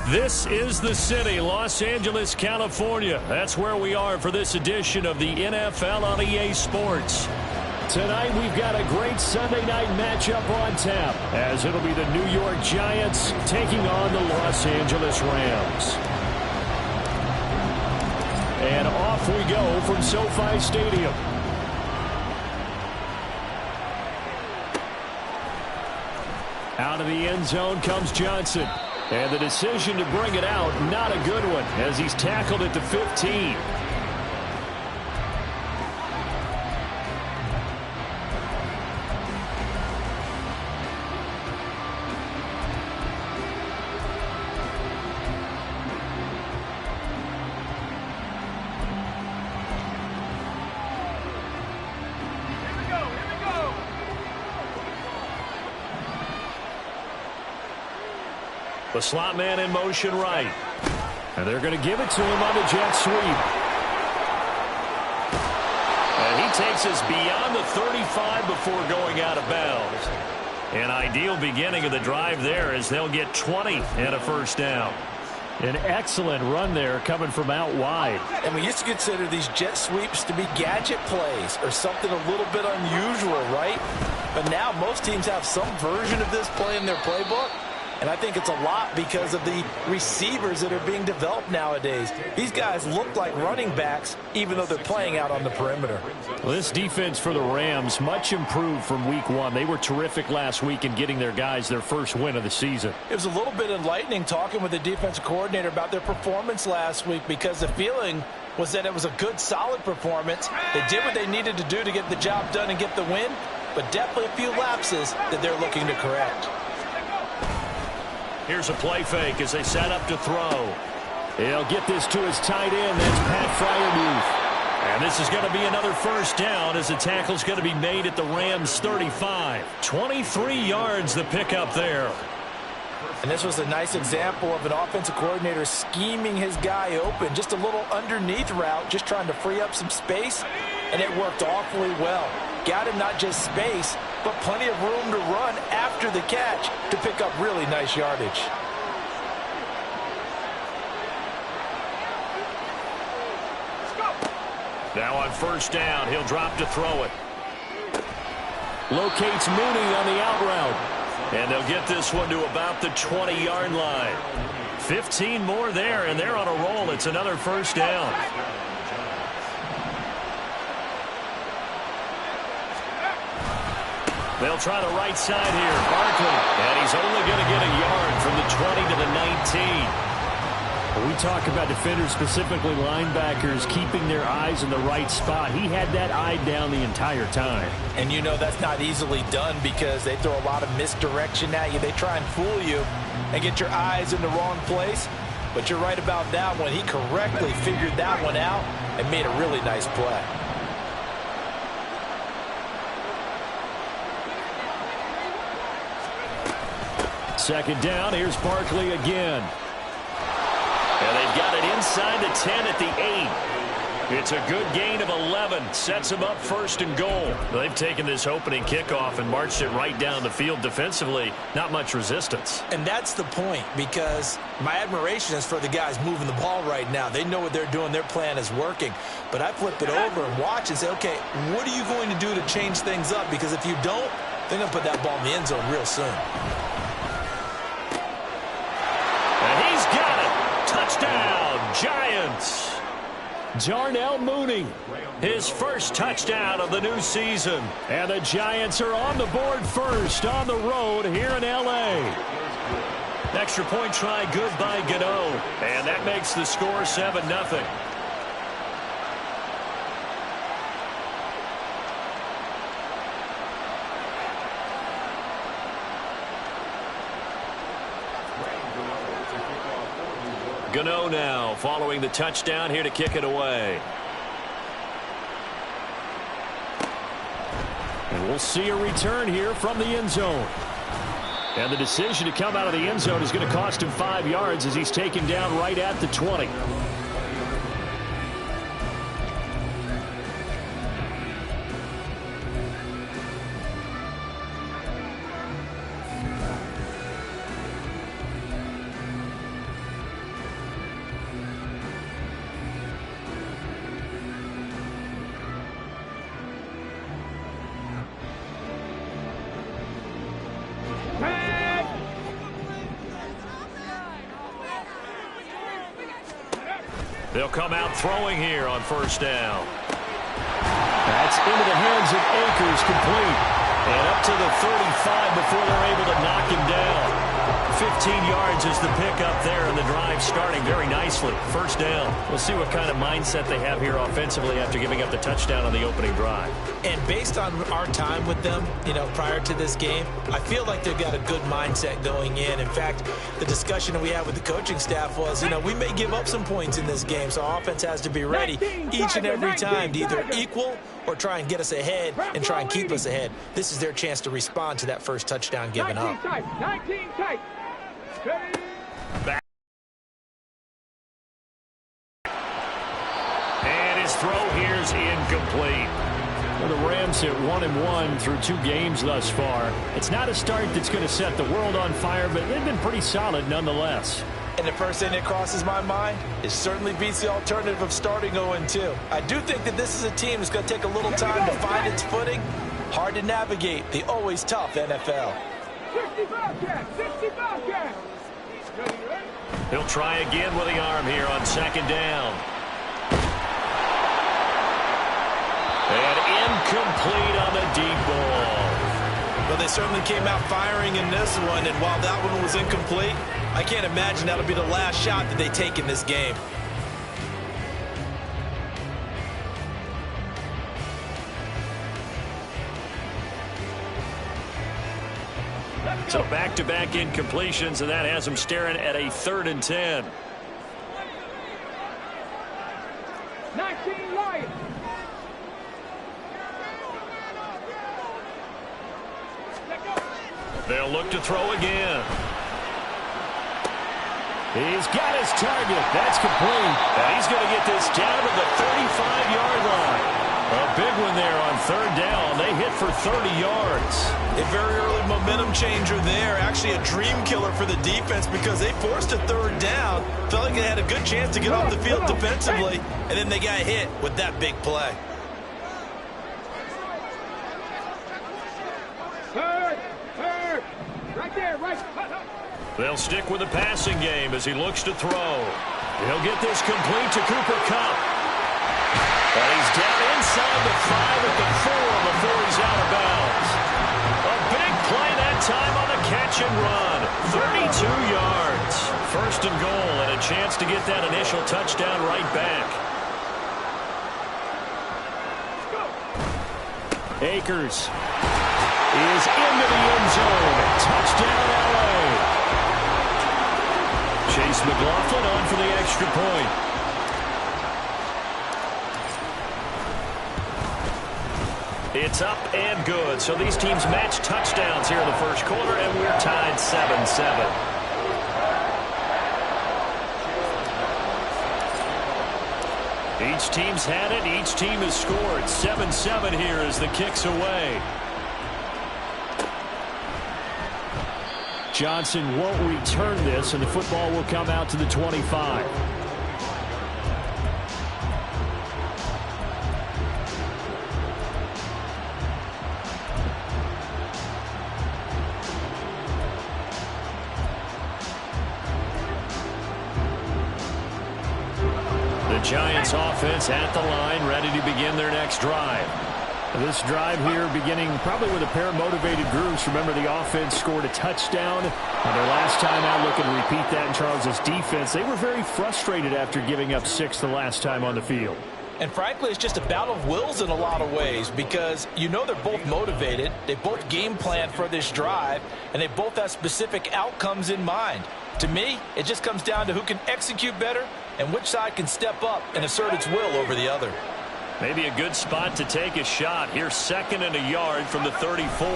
This is the city, Los Angeles, California. That's where we are for this edition of the NFL on EA Sports. Tonight we've got a great Sunday night matchup on tap, as it'll be the New York Giants taking on the Los Angeles Rams. And off we go from SoFi Stadium. Out of the end zone comes Johnson. And the decision to bring it out, not a good one, as he's tackled at the 15. The slot man in motion right. And they're going to give it to him on the jet sweep. And he takes us beyond the 35 before going out of bounds. An ideal beginning of the drive there, as they'll get 20 and a first down. An excellent run there coming from out wide. And we used to consider these jet sweeps to be gadget plays or something a little bit unusual, right? But now most teams have some version of this play in their playbook. And I think it's a lot because of the receivers that are being developed nowadays. These guys look like running backs, even though they're playing out on the perimeter. Well, this defense for the Rams, much improved from week one. They were terrific last week in getting their guys their first win of the season. It was a little bit enlightening talking with the defensive coordinator about their performance last week, because the feeling was that it was a good, solid performance. They did what they needed to do to get the job done and get the win, but definitely a few lapses that they're looking to correct. Here's a play fake as they set up to throw. He'll get this to his tight end. That's Pat Freiermuth. And this is going to be another first down, as the tackle's going to be made at the Rams' 35. 23 yards the pickup there. And this was a nice example of an offensive coordinator scheming his guy open. Just a little underneath route, just trying to free up some space. And it worked awfully well. Got him not just space, but plenty of room to run after the catch to pick up really nice yardage. Now on first down, he'll drop to throw it. Locates Mooney on the out route. And they'll get this one to about the 20-yard line. 15 more there, and they're on a roll. It's another first down. They'll try the right side here. Barkley. And he's only going to get a yard from the 20 to the 19. When we talk about defenders, specifically linebackers, keeping their eyes in the right spot, he had that eye down the entire time. And you know that's not easily done, because they throw a lot of misdirection at you. They try and fool you and get your eyes in the wrong place. But you're right about that one. He correctly figured that one out and made a really nice play. Second down, here's Barkley again. And they've got it inside the 10 at the 8. It's a good gain of 11. Sets them up first and goal. They've taken this opening kickoff and marched it right down the field defensively. Not much resistance. And that's the point, because my admiration is for the guys moving the ball right now. They know what they're doing. Their plan is working. But I flip it over and watch and say, okay, what are you going to do to change things up? Because if you don't, they're going to put that ball in the end zone real soon. And he's got it. Touchdown, Giants. Darnell Mooney, his first touchdown of the new season. And the Giants are on the board first on the road here in L.A. Extra point try good by Gano. And that makes the score 7-0. Gano now following the touchdown here to kick it away. And we'll see a return here from the end zone. And the decision to come out of the end zone is going to cost him 5 yards as he's taken down right at the 20. They'll come out throwing here on first down. That's into the hands of Akers, complete. And up to the 35 before they're able to knock him down. 15 yards is the pickup there, and the drive starting very nicely. First down. We'll see what kind of mindset they have here offensively after giving up the touchdown on the opening drive. And based on our time with them, prior to this game, I feel like they've got a good mindset going in. In fact, the discussion that we had with the coaching staff was, we may give up some points in this game, so our offense has to be ready each and every time to either equal or try and get us ahead and try and keep us ahead. This is their chance to respond to that first touchdown given up. 19 tight. Back. And his throw here's incomplete. Well, the Rams hit 1-1 through 2 games thus far. It's not a start that's going to set the world on fire, but they've been pretty solid nonetheless. And the first thing that crosses my mind is certainly beats the alternative of starting 0-2. I do think that this is a team that's going to take a little time to find its footing. Hard to navigate the always tough NFL. 60 Bobcats. He'll try again with the arm here on second down. And incomplete on the deep ball. Well, they certainly came out firing in this one, and while that one was incomplete, I can't imagine that'll be the last shot that they take in this game. So back-to-back incompletions, and that has them staring at a 3rd and 10. 19 Lions. They'll look to throw again. He's got his target. That's complete. And he's going to get this down to the 35-yard line. A big one there on 3rd down. They hit for 30 yards. A very early momentum changer there. Actually a dream killer for the defense because they forced a 3rd down. Felt like they had a good chance to get off the field defensively. And then they got hit with that big play. Third. Right there, right. They'll stick with the passing game as he looks to throw. He'll get this complete to Cooper Kupp. And he's down inside the 5 at the 4 before he's out of bounds. A big play that time on the catch and run. 32 yards. 1st and goal, and a chance to get that initial touchdown right back. Akers is into the end zone. Touchdown, LA. Chase McLaughlin on for the extra point. It's up and good. So these teams match touchdowns here in the first quarter, and we're tied 7-7. Each team's had it. Each team has scored. 7-7 here as the kick's away. Johnson won't return this, and the football will come out to the 25. The Giants offense at the line, ready to begin their next drive. This drive here beginning probably with a pair of motivated groups. Remember, the offense scored a touchdown on their last time out. Looking to repeat that in Charles's defense. They were very frustrated after giving up 6 the last time on the field. And frankly, it's just a battle of wills in a lot of ways because you know they're both motivated. They both game planned for this drive, and they both have specific outcomes in mind. To me, it just comes down to who can execute better and which side can step up and assert its will over the other. Maybe a good spot to take a shot. Here's 2nd and a yard from the 34.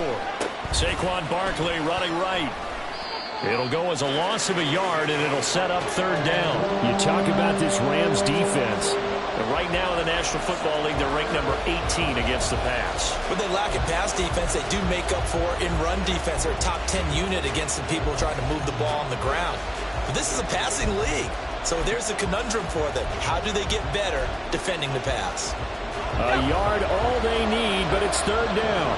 Saquon Barkley running right. It'll go as a loss of a yard, and it'll set up 3rd down. You talk about this Rams defense. But right now in the National Football League, they're ranked number 18 against the pass. When they lack in pass defense, they do make up for in run defense. They're a top 10 unit against the people trying to move the ball on the ground. But this is a passing league. So there's a conundrum for them. How do they get better defending the pass? A yard all they need, but it's 3rd down.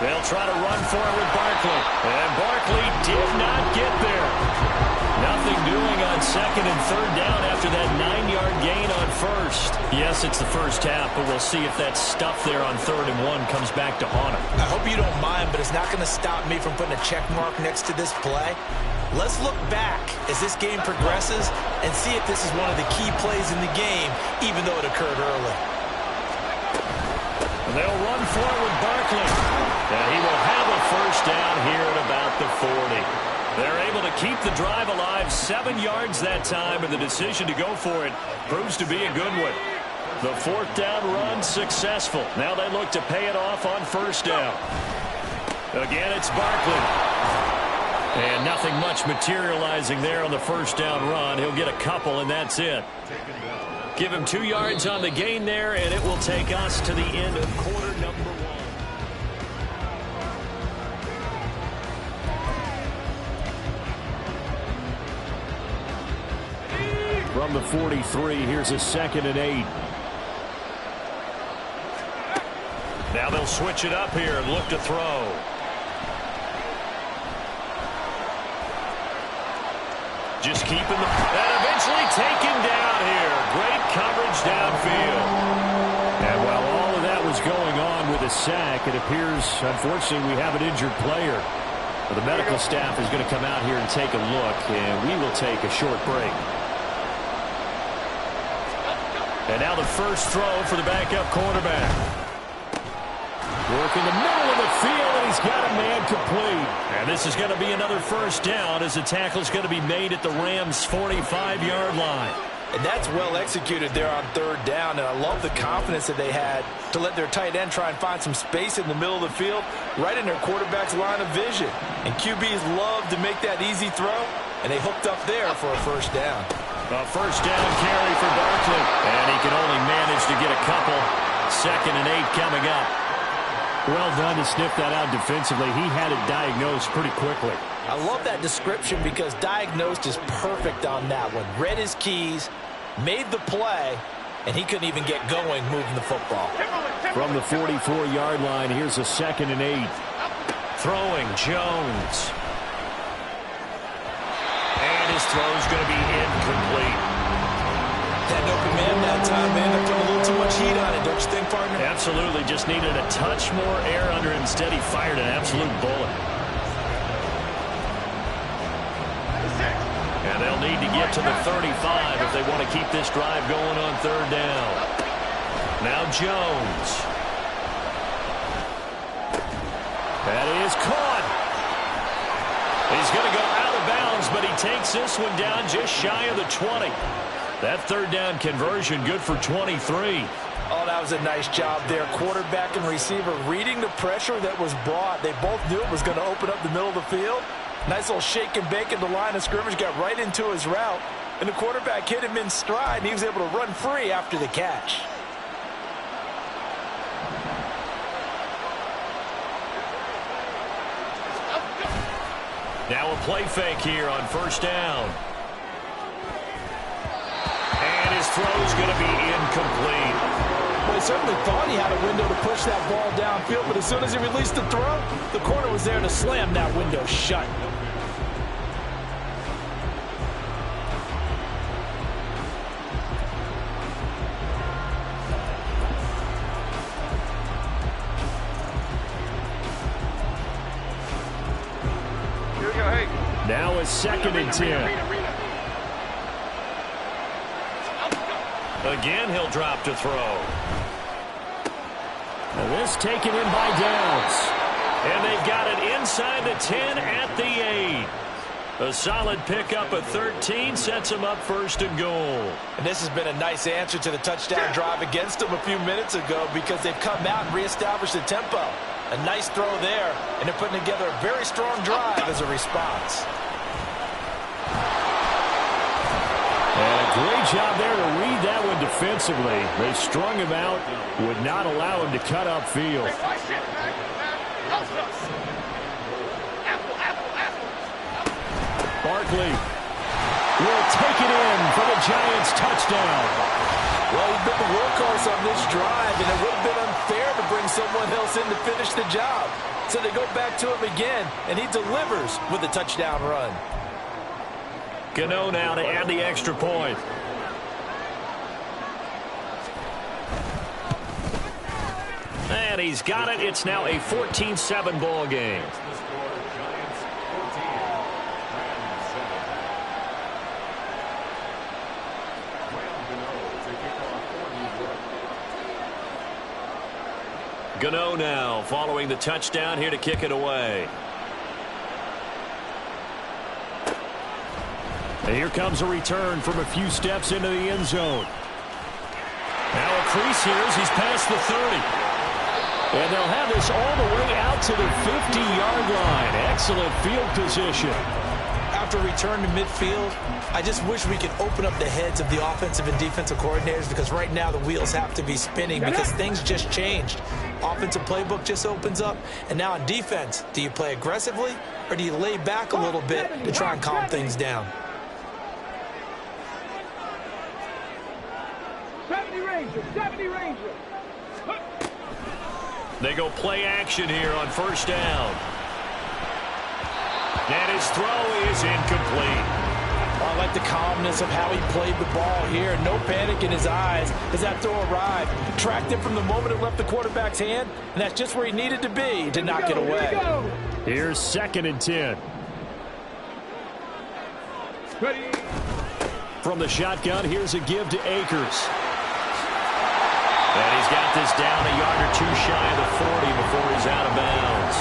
They'll try to run for it with Barkley. And Barkley did not get there. Nothing doing on 2nd and 3rd down after that 9-yard gain on 1st. Yes, it's the first half, but we'll see if that stuff there on 3rd and 1 comes back to haunt him. I hope you don't mind, but it's not going to stop me from putting a check mark next to this play. Let's look back as this game progresses and see if this is one of the key plays in the game, even though it occurred early. And they'll run for it with Barkley. And he will have a 1st down here at about the 40. They're able to keep the drive alive, 7 yards that time, and the decision to go for it proves to be a good one. The 4th down run successful. Now they look to pay it off on 1st down. Again, it's Barkley. And nothing much materializing there on the 1st down run. He'll get a couple, and that's it. Give him 2 yards on the gain there, and it will take us to the end of quarter number 1. From the 43, here's a 2nd and 8. Now they'll switch it up here and look to throw. Just keeping the... And eventually taken down here. Great coverage downfield. And while all of that was going on with a sack, it appears, unfortunately, we have an injured player. The medical staff is going to come out here and take a look, and we will take a short break. And now the first throw for the backup quarterback. Working the middle of the field, and he's got a man complete. And this is going to be another 1st down as the tackle is going to be made at the Rams' 45-yard line. And that's well executed there on 3rd down, and I love the confidence that they had to let their tight end try and find some space in the middle of the field, right in their quarterback's line of vision. And QBs love to make that easy throw, and they hooked up there for a 1st down. A 1st down carry for Barkley, and he can only manage to get a couple. 2nd and 8 coming up. Well done to sniff that out defensively. He had it diagnosed pretty quickly. I love that description because diagnosed is perfect on that one. Read his keys, made the play, and he couldn't even get going moving the football. From the 44-yard line, here's a 2nd and 8. Throwing Jones. And his throw's going to be incomplete. That open man that time, man, that put a little too much heat on it, don't you think, partner? Absolutely. Just needed a touch more air under it. Instead, he fired an absolute bullet. And they'll need to get to the 35 if they want to keep this drive going on 3rd down. Now Jones. That is caught. He's going to go out of bounds, but he takes this one down just shy of the 20. That 3rd down conversion good for 23. Oh, that was a nice job there. Quarterback and receiver reading the pressure that was brought. They both knew it was going to open up the middle of the field. Nice little shake and bake at the line of scrimmage, got right into his route. And the quarterback hit him in stride, and he was able to run free after the catch. Now a play fake here on 1st down. And his throw's going to be incomplete. Well, he certainly thought he had a window to push that ball downfield, but as soon as he released the throw, the corner was there to slam that window shut. Now a 2nd and 10. Again, he'll drop to throw. And this taken in by Downs. And they've got it inside the 10 at the 8. A solid pickup of 13 sets them up 1st and goal. And this has been a nice answer to the touchdown drive against them a few minutes ago because they've come out and reestablished the tempo. A nice throw there, and they're putting together a very strong drive as a response. And a great job there to read that one defensively. They strung him out, would not allow him to cut upfield. Barkley will take it in for the Giants touchdown. Well, he's been the workhorse on this drive, and it would have been unfair to bring someone else in to finish the job. So they go back to him again, and he delivers with a touchdown run. Gano now to add the extra point. And he's got it. It's now a 14-7 ball game. Gano now following the touchdown here to kick it away. And here comes a return from a few steps into the end zone. Now a crease here as he's past the 30. And they'll have this all the way out to the 50-yard line. Excellent field position. After return to midfield, I just wish we could open up the heads of the offensive and defensive coordinators because right now the wheels have to be spinning because things just changed. Offensive playbook just opens up, and now on defense, do you play aggressively or do you lay back a little bit to try and calm things down? 70 Rangers, 70 Rangers. They go play action here on 1st down. And his throw is incomplete. I like the calmness of how he played the ball here. No panic in his eyes as that throw arrived. Tracked it from the moment it left the quarterback's hand, and that's just where he needed to be to knock it away. Here's 2nd and 10. Ready. From the shotgun, here's a give to Akers. And he's got this down a yard or two shy of the 40 before he's out of bounds.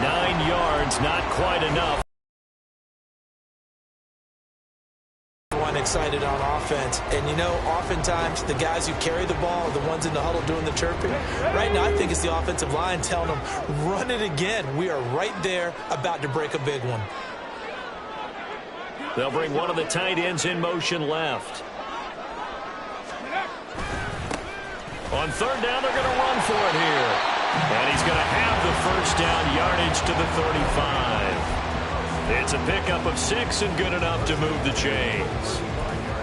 9 yards, not quite enough. One excited on offense. And, you know, oftentimes the guys who carry the ball are the ones in the huddle doing the chirping. Right now, I think it's the offensive line telling them, run it again. We are right there about to break a big one. They'll bring one of the tight ends in motion left. On 3rd down, they're going to run for it here. And he's going to have the 1st down yardage to the 35. It's a pickup of 6 and good enough to move the chains.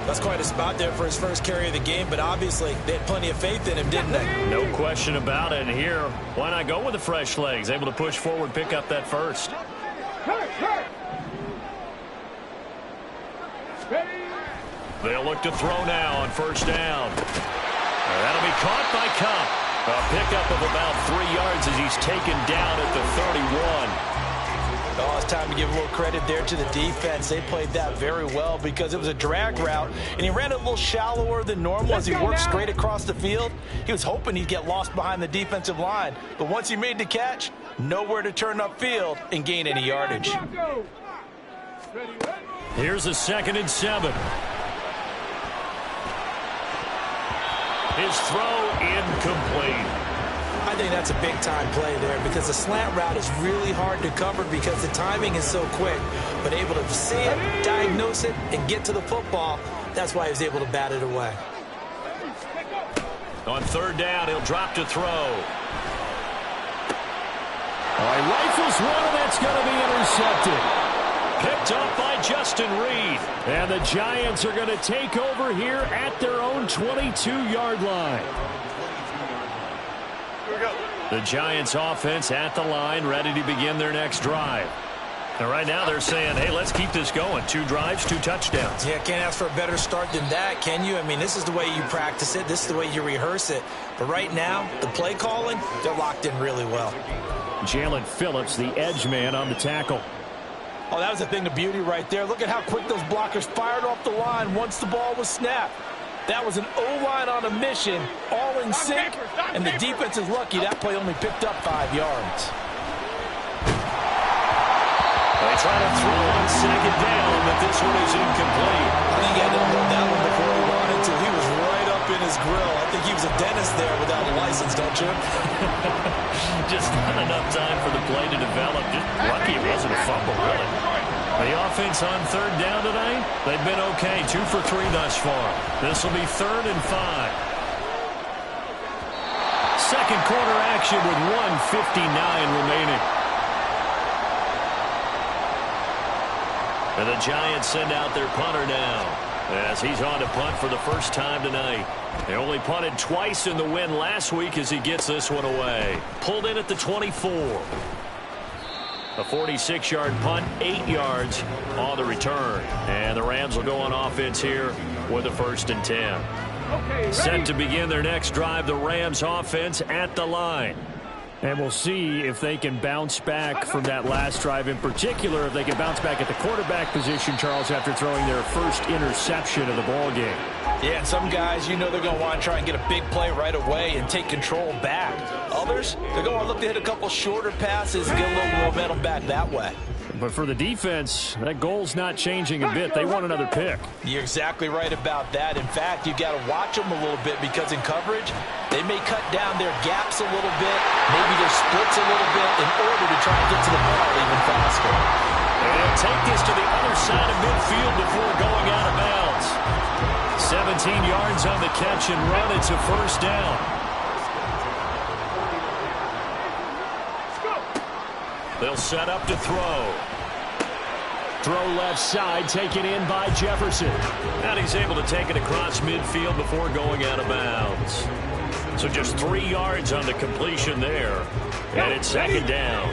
That's quite a spot there for his first carry of the game, but obviously they had plenty of faith in him, didn't they? No question about it. And here, why not go with the fresh legs? Able to push forward, pick up that 1st. They'll look to throw now on 1st down. That'll be caught by Cup. A pickup of about 3 yards as he's taken down at the 31. Oh, it's time to give a little credit there to the defense. They played that very well because it was a drag route, and he ran it a little shallower than normal as he worked straight across the field. He was hoping he'd get lost behind the defensive line, but once he made the catch, nowhere to turn upfield and gain any yardage. Here's a 2nd and 7. His throw incomplete. I think that's a big-time play there because the slant route is really hard to cover because the timing is so quick. But able to see it, diagnose it, and get to the football, that's why he was able to bat it away. On 3rd down, he'll drop to throw. He rifles one, and that's going to be intercepted. Picked up by Justin Reed. And the Giants are going to take over here at their own 22-yard line. Here we go. The Giants offense at the line, ready to begin their next drive. And right now they're saying, hey, let's keep this going. 2 drives, 2 touchdowns. Yeah, can't ask for a better start than that, can you? I mean, this is the way you practice it. This is the way you rehearse it. But right now, the play calling, they're locked in really well. Jalen Phillips, the edge man on the tackle. Oh, that was a thing of beauty right there. Look at how quick those blockers fired off the line once the ball was snapped. That was an O-line on a mission, all in sync, and the defense is lucky that play only picked up 5 yards. They try to throw on second down, but this one is incomplete. I think he had to hold that one before he wanted to. He was right up in his grill. I think he was a dentist there without a license, don't you? Just not enough time for the play to develop. Just lucky it wasn't a fumble, really. The offense on third down tonight, they've been okay. 2 for 3 thus far. This will be 3rd and 5. Second quarter action with 1:59 remaining. And the Giants send out their punter now, as he's on to punt for the first time tonight. They only punted twice in the win last week as he gets this one away. Pulled in at the 24. A 46-yard punt, 8 yards on the return. And the Rams will go on offense here with a 1st and 10. Okay, Set to begin their next drive, the Rams offense at the line. And we'll see if they can bounce back from that last drive, in particular if they can bounce back at the quarterback position, Charles, after throwing their first interception of the ball game. Yeah, and some guys, you know they're going to want to try and get a big play right away and take control back. Others, they're going to look to hit a couple shorter passes and get a little momentum back that way. But for the defense, that goal's not changing a bit. They want another pick. You're exactly right about that. In fact, you got to watch them a little bit because in coverage, they may cut down their gaps a little bit, maybe their splits a little bit in order to try and get to the ball even faster. And they'll take this to the other side of midfield before going out of bounds. 17 yards on the catch and run. It's a 1st down. They'll set up to throw. Throw left side, taken in by Jefferson. And he's able to take it across midfield before going out of bounds. So just 3 yards on the completion there. And it's 2nd down.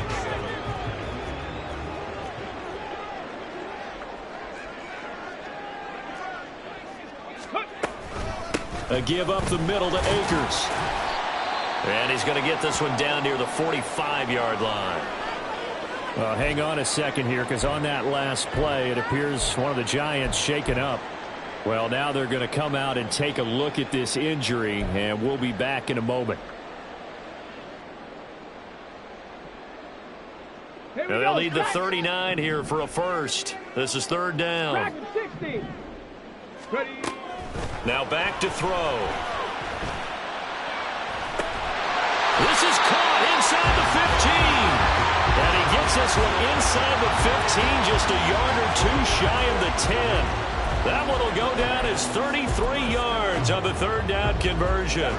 A give up the middle to Akers. And he's going to get this one down near the 45-yard line. Hang on a second here, because on that last play, it appears one of the Giants shaken up. Well, now they're going to come out and take a look at this injury, and we'll be back in a moment. They'll need the 39 here for a first. This is 3rd down. Now back to throw. This is caught inside the 15. And he gets this one inside the 15, just a yard or 2 shy of the 10. That one will go down as 33 yards on the 3rd down conversion.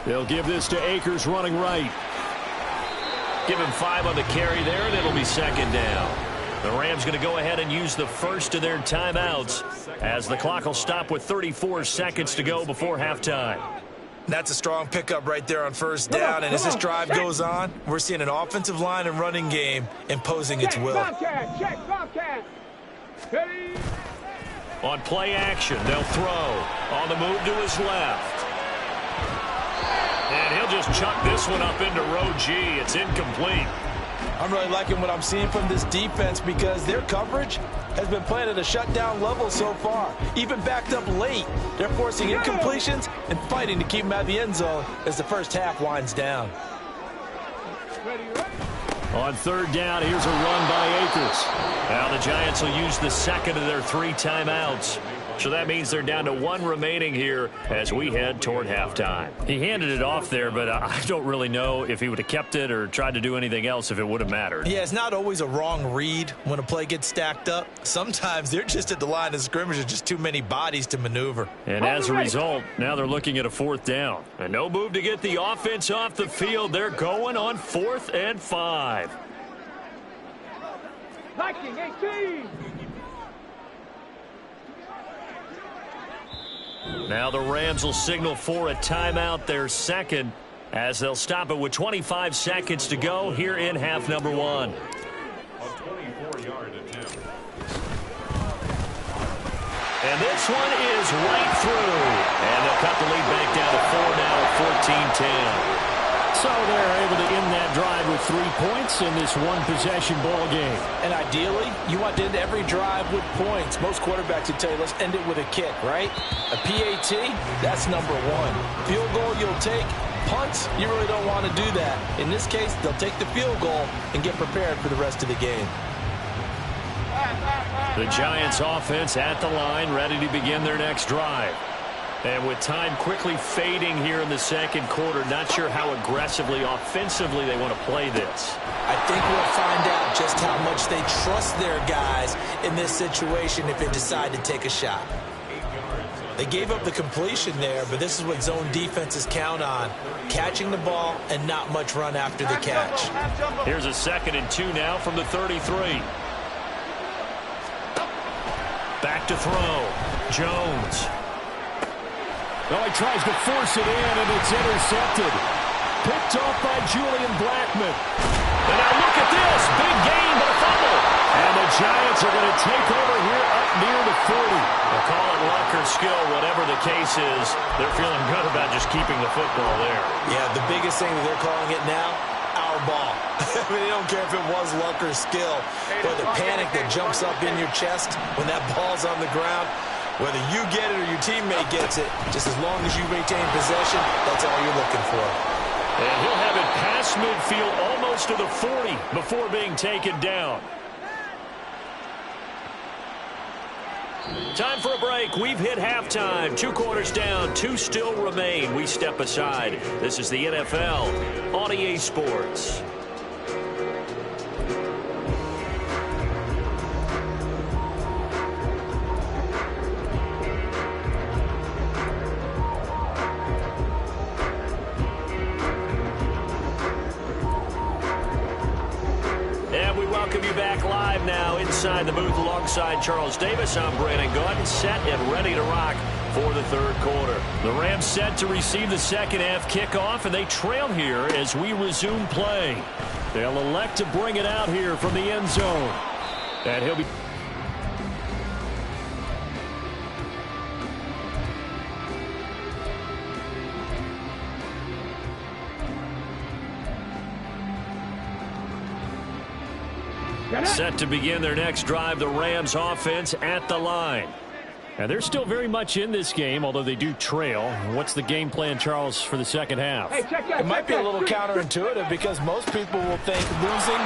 They'll give this to Akers running right. Give him 5 on the carry there, and it'll be 2nd down. The Rams going to go ahead and use the first of their timeouts as the clock will stop with 34 seconds to go before halftime. That's a strong pickup right there on 1st down, and as this drive goes on, we're seeing an offensive line and running game imposing its will. On play action, they'll throw. On the move to his left. And he'll just chuck this one up into row G. It's incomplete. I'm really liking what I'm seeing from this defense because their coverage has been playing at a shutdown level so far. Even backed up late, they're forcing incompletions and fighting to keep them out of the end zone as the first half winds down. On 3rd down, here's a run by Akers. Now the Giants will use the 2nd of their 3 timeouts. So that means they're down to 1 remaining here as we head toward halftime. He handed it off there, but I don't really know if he would have kept it or tried to do anything else if it would have mattered. Yeah, it's not always a wrong read when a play gets stacked up. Sometimes they're just at the line of scrimmage. There's just too many bodies to maneuver. And as a result, now they're looking at a 4th down. And no move to get the offense off the field. They're going on 4th and 5. Viking 18. Now the Rams will signal for a timeout, their 2nd, as they'll stop it with 25 seconds to go here in half number 1. A 24-yard attempt. And this one is right through. And they'll cut the lead back down to 4 now. 14-10. So they're able to end that drive with 3 points in this one-possession ball game. And ideally, you want to end every drive with points. Most quarterbacks would tell you, let's end it with a kick, right? A PAT, that's number one. Field goal you'll take. Punts, you really don't want to do that. In this case, they'll take the field goal and get prepared for the rest of the game. The Giants offense at the line, ready to begin their next drive. And with time quickly fading here in the second quarter, not sure how aggressively, offensively they want to play this. I think we'll find out just how much they trust their guys in this situation if they decide to take a shot. They gave up the completion there, but this is what zone defenses count on. Catching the ball and not much run after the catch. Here's a 2nd and 2 now from the 33. Back to throw. Jones. Well, he tries to force it in, and it's intercepted. Picked off by Julian Blackmon. And now look at this. Big gain, but a fumble. And the Giants are going to take over here up near the 40. They'll call it luck or skill, whatever the case is. They're feeling good about just keeping the football there. Yeah, the biggest thing that they're calling it now, our ball. I mean, they don't care if it was luck or skill. But the panic that jumps up in your chest when that ball's on the ground, whether you get it or your teammate gets it, just as long as you maintain possession, that's all you're looking for. And he'll have it past midfield almost to the 40 before being taken down. Time for a break. We've hit halftime. 2 quarters down, 2 still remain. We step aside. This is the NFL on EA Sports. Welcome you back live now inside the booth alongside Charles Davis. I'm Brandon Gaudin, set and ready to rock for the 3rd quarter. The Rams set to receive the second half kickoff, and they trail here as we resume play. They'll elect to bring it out here from the end zone. And he'll be... Set to begin their next drive, the Rams offense at the line. And they're still very much in this game, although they do trail. What's the game plan, Charles, for the second half? It might be a little counterintuitive because most people will think losing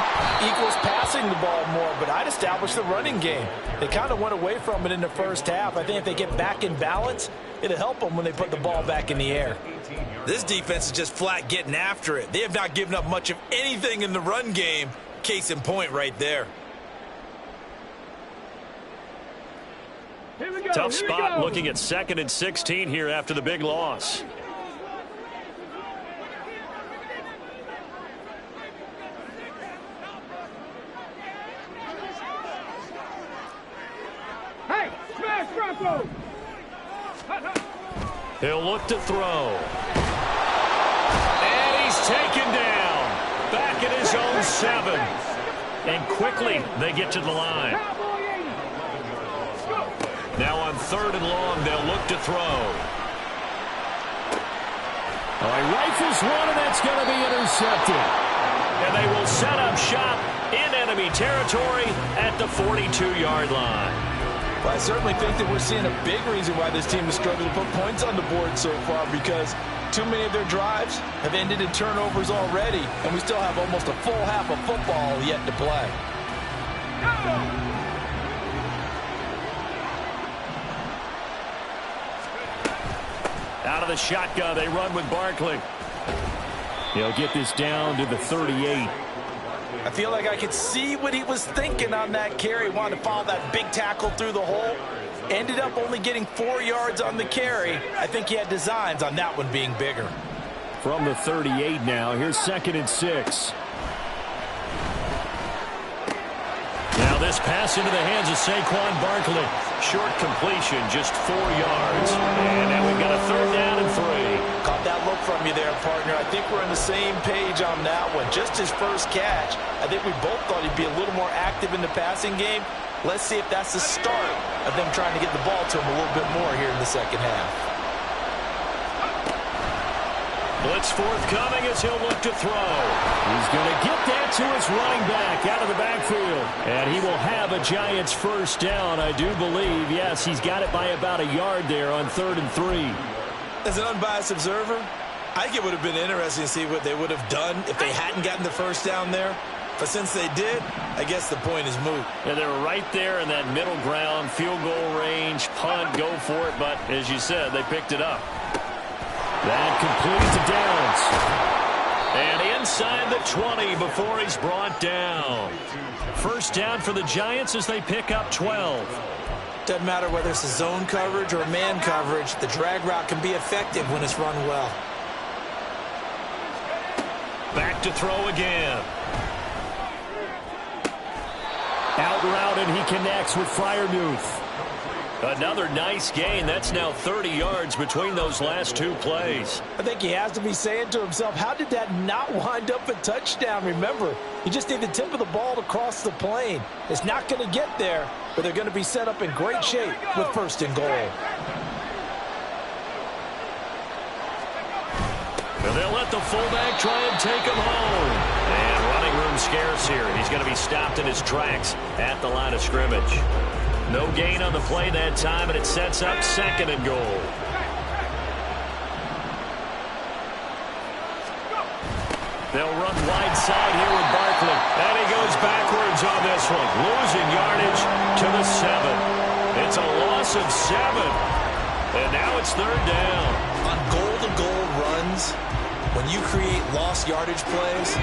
equals passing the ball more, but I'd establish the running game. They kind of went away from it in the first half. I think if they get back in balance, it'll help them when they put the ball back in the air. This defense is just flat getting after it. They have not given up much of anything in the run game. Case in point right there. Tough spot looking at 2nd and 16 here after the big loss. Hey, smash Bronco! He'll look to throw. And he's taken down. Back at his own 7. And quickly they get to the line. Now on 3rd and long, they'll look to throw. Oh, he rifles one, and that's going to be intercepted. And they will set up shop in enemy territory at the 42-yard line. Well, I certainly think that we're seeing a big reason why this team has struggled to put points on the board so far, because too many of their drives have ended in turnovers already, and we still have almost a full half of football yet to play. Out of the shotgun, they run with Barkley. He'll get this down to the 38. I feel like I could see what he was thinking on that carry. Wanted to follow that big tackle through the hole. Ended up only getting 4 yards on the carry. I think he had designs on that one being bigger. From the 38 now, here's 2nd and 6. Now this pass into the hands of Saquon Barkley. Short completion, just 4 yards. And now we've got a 3rd down and 3. Caught that look from you there, partner. I think we're on the same page on that one. Just his first catch. I think we both thought he'd be a little more active in the passing game. Let's see if that's the start of them trying to get the ball to him a little bit more here in the second half. Blitz forthcoming as he'll look to throw. He's going to get that to his running back out of the backfield. And he will have a Giants first down, I do believe. Yes, he's got it by about a yard there on 3rd and 3. As an unbiased observer, I think it would have been interesting to see what they would have done if they hadn't gotten the first down there. But since they did, I guess the point is moot. And they're right there in that middle ground, field goal range, punt, go for it. But as you said, they picked it up. That completes the downs. And inside the 20 before he's brought down. First down for the Giants as they pick up 12. Doesn't matter whether it's a zone coverage or man coverage, the drag route can be effective when it's run well. Back to throw again. Out route, and he connects with Freiermuth. Another nice gain. That's now 30 yards between those last two plays. I think he has to be saying to himself, how did that not wind up a touchdown? Remember, you just need the tip of the ball to cross the plane. It's not going to get there, but they're going to be set up in great shape with 1st and goal. And they'll let the fullback try and take him home. And running room scarce here. He's going to be stopped in his tracks at the line of scrimmage. No gain on the play that time, and it sets up 2nd and goal. They'll run wide side here with Barkley. And he goes backwards on this one, losing yardage to the 7. It's a loss of 7. And now it's 3rd down. On goal-to-goal runs, when you create lost yardage plays,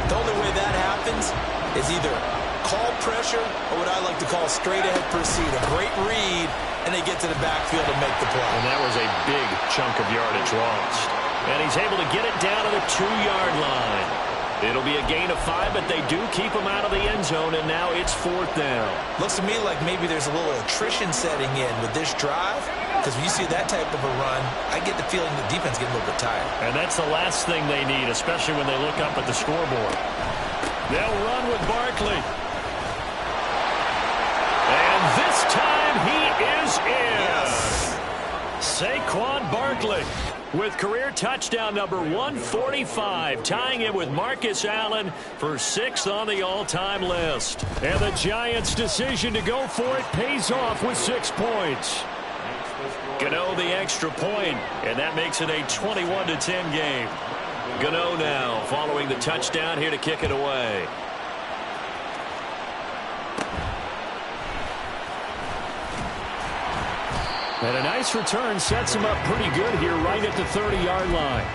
the only way that happens is either call pressure or what I like to call straight-ahead pursuit. A great read, and they get to the backfield and make the play. And that was a big chunk of yardage lost. And he's able to get it down to the 2-yard line. It'll be a gain of 5, but they do keep him out of the end zone, and now it's 4th down. Looks to me like maybe there's a little attrition setting in with this drive, because when you see that type of a run, I get the feeling the defense getting a little bit tired. And that's the last thing they need, especially when they look up at the scoreboard. They'll run with Barkley. And this time he is in. Yes. Saquon Barkley with career touchdown number 145, tying it with Marcus Allen for 6th on the all-time list. And the Giants' decision to go for it pays off with 6 points. Gano the extra point, and that makes it a 21-10 game. Gano now following the touchdown here to kick it away. And a nice return sets him up pretty good here right at the 30-yard line.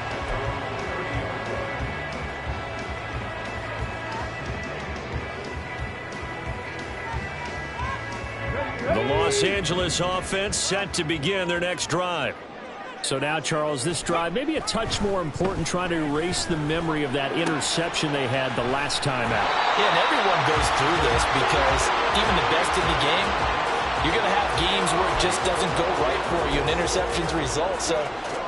The Los Angeles offense set to begin their next drive. So now, Charles, this drive maybe a touch more important, trying to erase the memory of that interception they had the last time out. Yeah, and everyone goes through this because even the best in the game, you're going to have games where it just doesn't go right for you and interceptions result. So,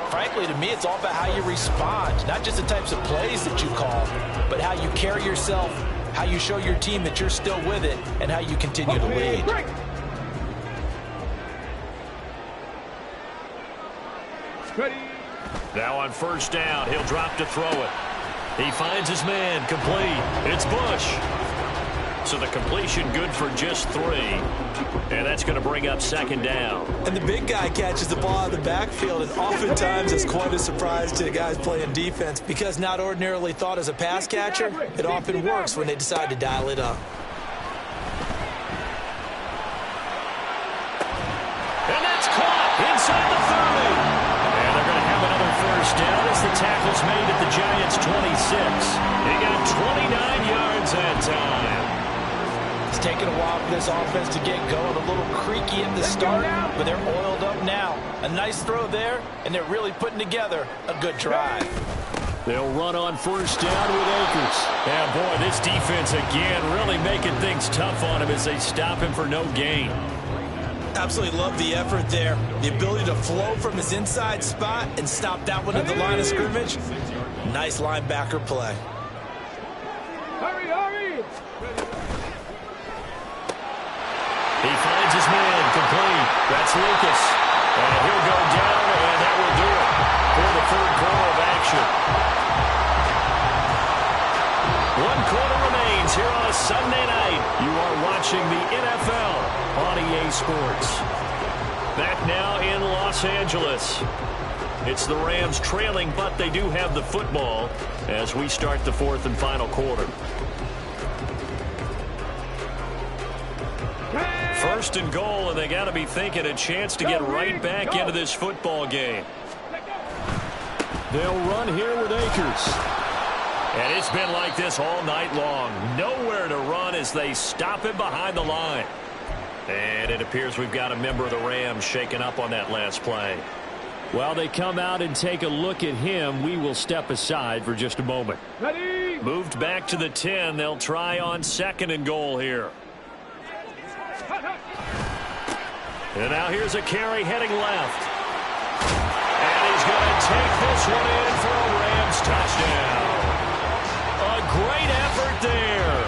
frankly, to me, it's all about how you respond, not just the types of plays that you call, but how you carry yourself, how you show your team that you're still with it, and how you continue to lead. Now on 1st down, he'll drop to throw it. He finds his man, complete. It's Bush. So the completion good for just 3. And that's going to bring up 2nd down. And the big guy catches the ball out of the backfield, and oftentimes it's quite a surprise to the guys playing defense because not ordinarily thought as a pass catcher, it often works when they decide to dial it up. And that's caught inside the 30. And they're going to have another 1st down as the tackle's made at the Giants' 26. He got 29 yards that time. It's taken a while for this offense to get going. A little creaky at the start, but they're oiled up now. A nice throw there, and they're really putting together a good drive. They'll run on 1st down with Akers. And, boy, this defense again really making things tough on him as they stop him for no gain. Absolutely love the effort there. The ability to flow from his inside spot and stop that one at the line of scrimmage. Nice linebacker play. Hurry, hurry! He finds his man, complete. That's Lucas. And he'll go down, and that will do it for the 3rd quarter of action. Sunday night. You are watching the NFL on EA Sports. Back now in Los Angeles. It's the Rams trailing, but they do have the football as we start the fourth and final quarter. First and goal, and they got to be thinking a chance to get right back into this football game. They'll run here with Akers. And it's been like this all night long. Nowhere to run as they stop him behind the line. And it appears we've got a member of the Rams shaken up on that last play. While they come out and take a look at him, we will step aside for just a moment. Ready? Moved back to the 10. They'll try on second and goal here. And now here's a carry heading left. And he's going to take this one in for a Rams touchdown. A great effort there.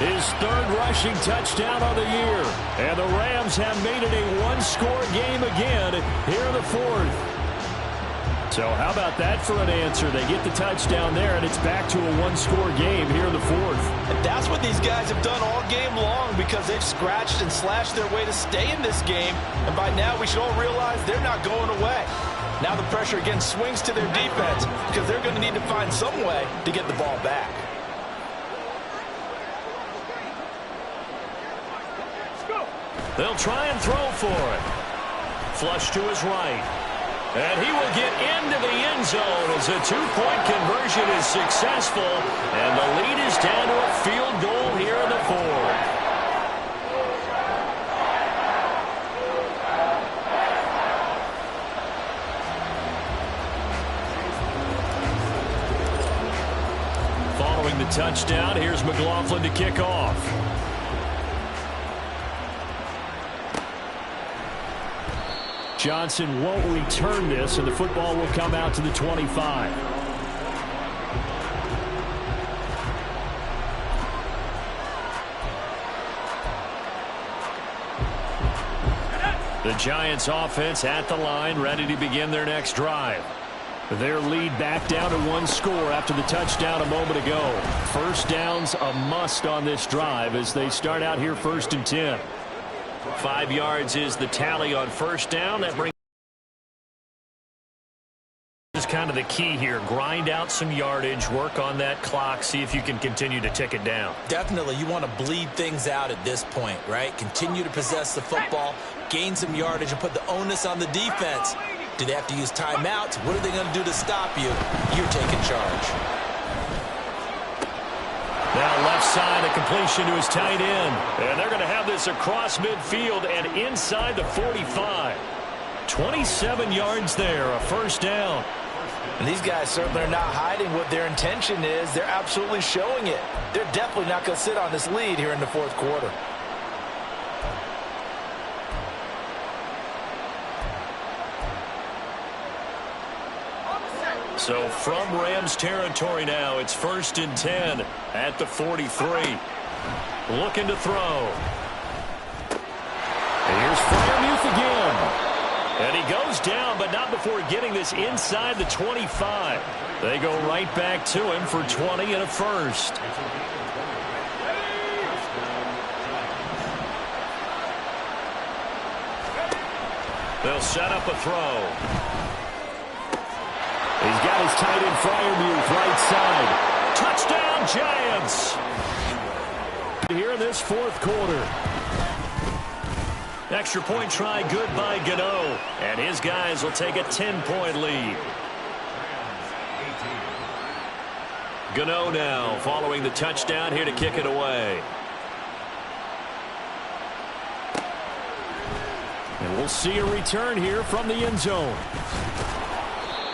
His third rushing touchdown of the year. And the Rams have made it a one-score game again here in the fourth. So how about that for an answer? They get the touchdown there, and it's back to a one-score game here in the fourth. And that's what these guys have done all game long because they've scratched and slashed their way to stay in this game. And by now, we should all realize they're not going away. Now the pressure again swings to their defense because they're going to need to find some way to get the ball back. They'll try and throw for it. Flush to his right. And he will get into the end zone as a two-point conversion is successful. And the lead is down to a field goal here in the fourth. Following the touchdown, here's McLaughlin to kick off. Johnson won't return this, and the football will come out to the 25. The Giants offense at the line, ready to begin their next drive. Their lead back down to one score after the touchdown a moment ago. First down's a must on this drive as they start out here first and 10. 5 yards is the tally on first down. That brings is kind of the key here. Grind out some yardage, work on that clock, see if you can continue to tick it down. Definitely, you want to bleed things out at this point, right? Continue to possess the football, gain some yardage, and put the onus on the defense. Do they have to use timeouts? What are they going to do to stop you? You're taking charge. Now left side, a completion to his tight end. And they're going to have this across midfield and inside the 45. 27 yards there, a first down. And these guys certainly are not hiding what their intention is. They're absolutely showing it. They're definitely not going to sit on this lead here in the fourth quarter. So from Rams territory now, it's first and 10 at the 43. Looking to throw. And here's Freiermuth again. And he goes down, but not before getting this inside the 25. They go right back to him for 20 and a first. They'll set up a throw. He's got his tight end Freiermuth right side. Touchdown, Giants! Here in this fourth quarter. Extra point try good by Gano. And his guys will take a 10-point lead. Gano now following the touchdown here to kick it away. And we'll see a return here from the end zone.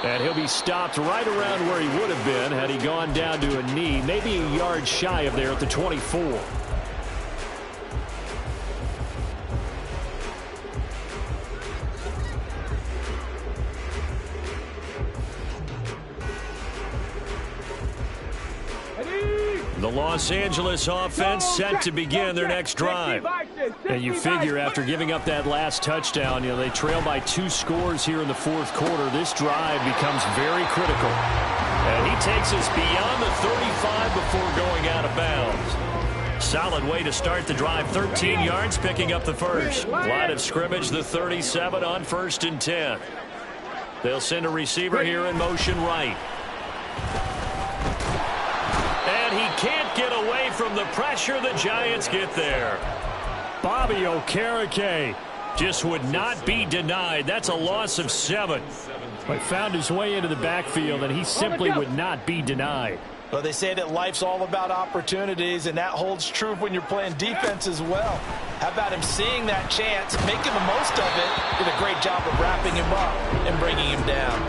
And he'll be stopped right around where he would have been had he gone down to a knee, maybe a yard shy of there at the 24. The Los Angeles offense set to begin their next drive. And you figure after giving up that last touchdown, they trail by 2 scores here in the fourth quarter. This drive becomes very critical. And he takes us beyond the 35 before going out of bounds. Solid way to start the drive. 13 yards, picking up the first. Line of scrimmage, the 37 on 1st and 10. They'll send a receiver here in motion right. And he can't get away from the pressure. The Giants get there. Bobby Okereke just would not be denied. That's a loss of 7. But found his way into the backfield, and he simply would not be denied. Well, they say that life's all about opportunities, and that holds true when you're playing defense as well. How about him seeing that chance, making the most of it, did a great job of wrapping him up and bringing him down.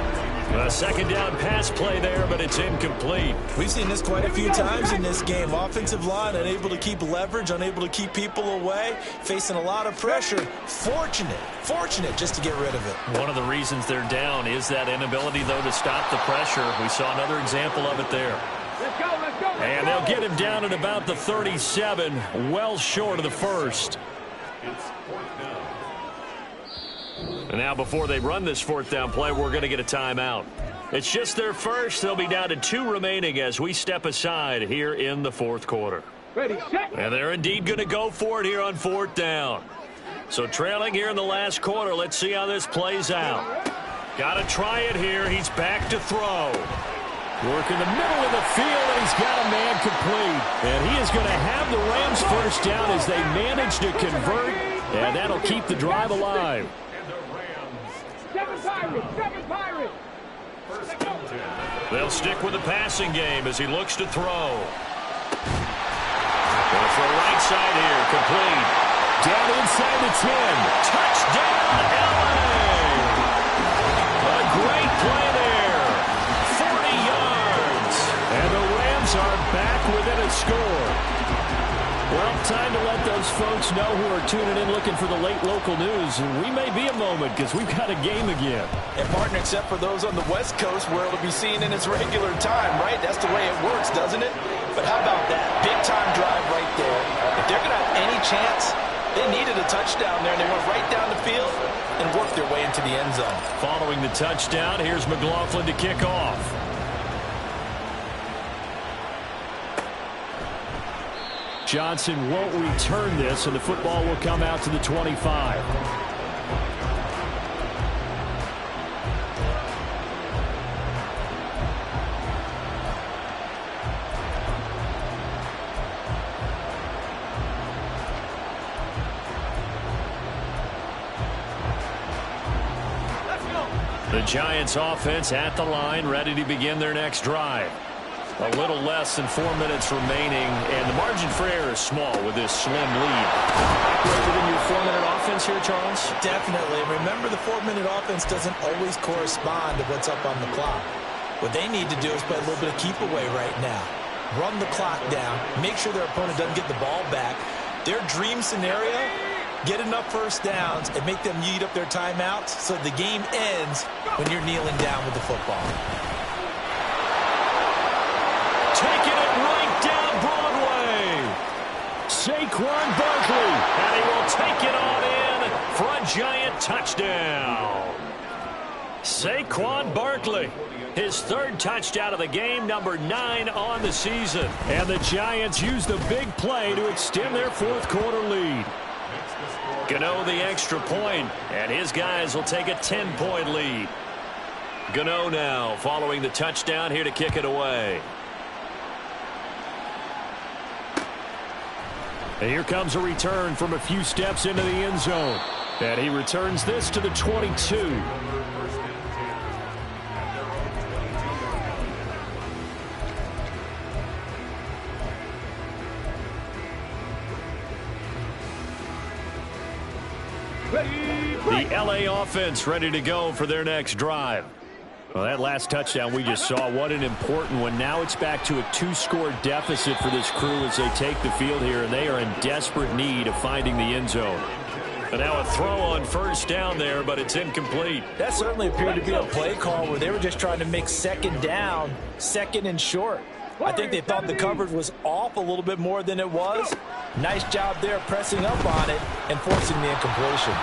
A second down pass play there, but it's incomplete. We've seen this quite a few times in this game. Offensive line unable to keep leverage, unable to keep people away, facing a lot of pressure. Fortunate just to get rid of it. One of the reasons they're down is that inability, though, to stop the pressure. We saw another example of it there. And they'll get him down at about the 37, well short of the first. And now before they run this 4th down play, we're going to get a timeout. It's just their first. They'll be down to 2 remaining as we step aside here in the 4th quarter. And they're indeed going to go for it here on 4th down. So trailing here in the last quarter, let's see how this plays out. Got to try it here. He's back to throw. Work in the middle of the field, and he's got a man complete. And he is going to have the Rams first down as they manage to convert, and that'll keep the drive alive. Seven Pirates. They'll stick with the passing game as he looks to throw. Going for a right side here, complete. Down inside the 10. Touchdown, LA! A great play there. 40 yards. And the Rams are back within a score. Well, time to let those folks know who are tuning in looking for the late local news. And we may be a moment because we've got a game again. And, partner, except for those on the West Coast where it'll be seen in its regular time, right? That's the way it works, doesn't it? But how about that? Big-time drive right there. If they're going to have any chance, they needed a touchdown there, and they went right down the field and worked their way into the end zone. Following the touchdown, here's McLaughlin to kick off. Johnson won't return this, and the football will come out to the 25. The Giants offense at the line, ready to begin their next drive. A little less than 4 minutes remaining, and the margin for error is small with this slim lead. Operate within your 4-minute offense here, Charles? Definitely. Remember, the 4-minute offense doesn't always correspond to what's up on the clock. What they need to do is play a little bit of keep away right now. Run the clock down. Make sure their opponent doesn't get the ball back. Their dream scenario, get enough first downs and make them eat up their timeouts so the game ends when you're kneeling down with the football. Taking it right down Broadway. Saquon Barkley, and he will take it on in for a Giant touchdown. Saquon Barkley, his 3rd touchdown of the game, number 9 on the season. And the Giants use the big play to extend their 4th quarter lead. Gano the extra point, and his guys will take a 10-point lead. Gano now following the touchdown here to kick it away. And here comes a return from a few steps into the end zone. And he returns this to the 22. The LA offense ready to go for their next drive. Well, that last touchdown we just saw, what an important one. Now it's back to a 2-score deficit for this crew as they take the field here, and they are in desperate need of finding the end zone. And now a throw on first down there, but it's incomplete. That certainly appeared to be a play call where they were just trying to make second down, second and short. I think they thought the coverage was off a little bit more than it was. Nice job there pressing up on it and forcing the incompletion.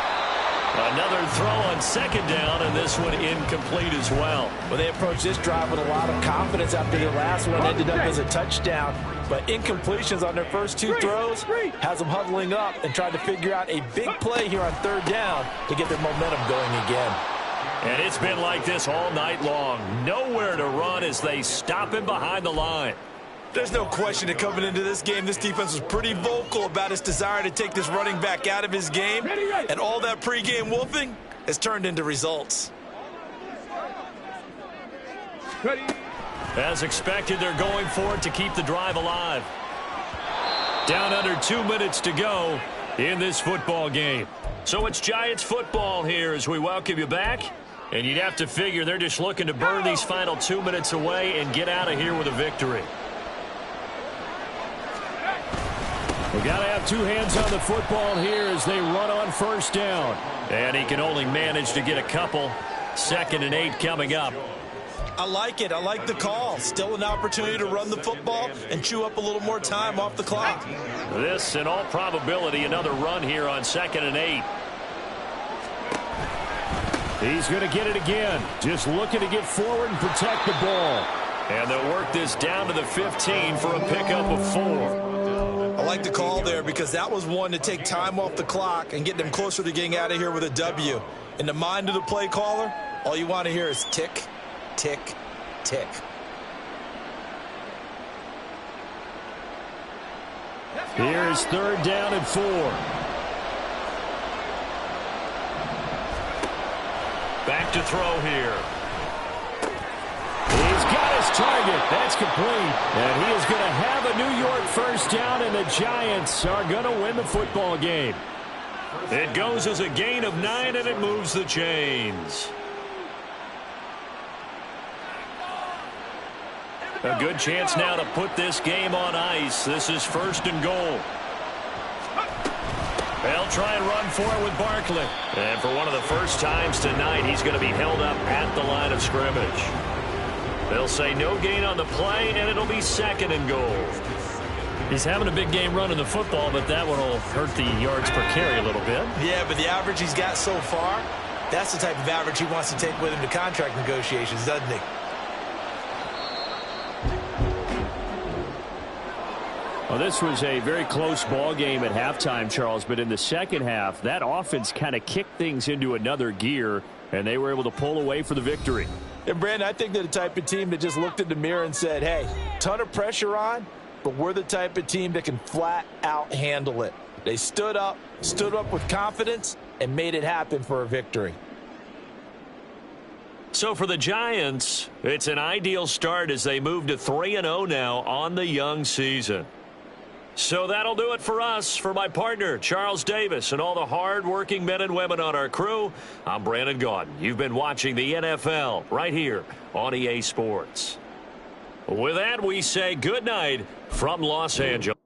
Another throw on second down, and this one incomplete as well. Well, they approached this drive with a lot of confidence after their last one ended up as a touchdown. But incompletions on their first two throws has them huddling up and trying to figure out a big play here on third down to get their momentum going again. And it's been like this all night long. Nowhere to run as they stop him behind the line. There's no question that coming into this game, this defense was pretty vocal about its desire to take this running back out of his game. And all that pregame wolfing has turned into results. As expected, they're going for it to keep the drive alive. Down under 2 minutes to go in this football game. So it's Giants football here as we welcome you back. And you'd have to figure they're just looking to burn these final 2 minutes away and get out of here with a victory. We've got to have two hands on the football here as they run on first down. And he can only manage to get a couple. 2nd and 8 coming up. I like it. I like the call. Still an opportunity to run the football and chew up a little more time off the clock. This, in all probability, another run here on 2nd and 8. He's going to get it again. Just looking to get forward and protect the ball. And they'll work this down to the 15 for a pickup of 4. I like the call there because that was one to take time off the clock and get them closer to getting out of here with a W. In the mind of the play caller, all you want to hear is tick, tick, tick. Here's 3rd down and 4. Back to throw here. He's got his target. That's complete. And he is going to have a New York first down, and the Giants are going to win the football game. It goes as a gain of 9, and it moves the chains. A good chance now to put this game on ice. This is 1st and goal. They'll try and run for it with Barkley. And for one of the first times tonight, he's going to be held up at the line of scrimmage. They'll say no gain on the play, and it'll be 2nd and goal. He's having a big game running the football, but that one will hurt the yards per carry a little bit. Yeah, but the average he's got so far, that's the type of average he wants to take with him to contract negotiations, doesn't he? Well, this was a very close ball game at halftime, Charles, but in the second half, that offense kind of kicked things into another gear, and they were able to pull away for the victory. And, Brandon, I think they're the type of team that just looked in the mirror and said, hey, ton of pressure on, but we're the type of team that can flat out handle it. They stood up with confidence, and made it happen for a victory. So for the Giants, it's an ideal start as they move to 3-0 now on the young season. So that'll do it for us. For my partner, Charles Davis, and all the hard-working men and women on our crew, I'm Brandon Gaudin. You've been watching the NFL right here on EA Sports. With that, we say good night from Los Angeles.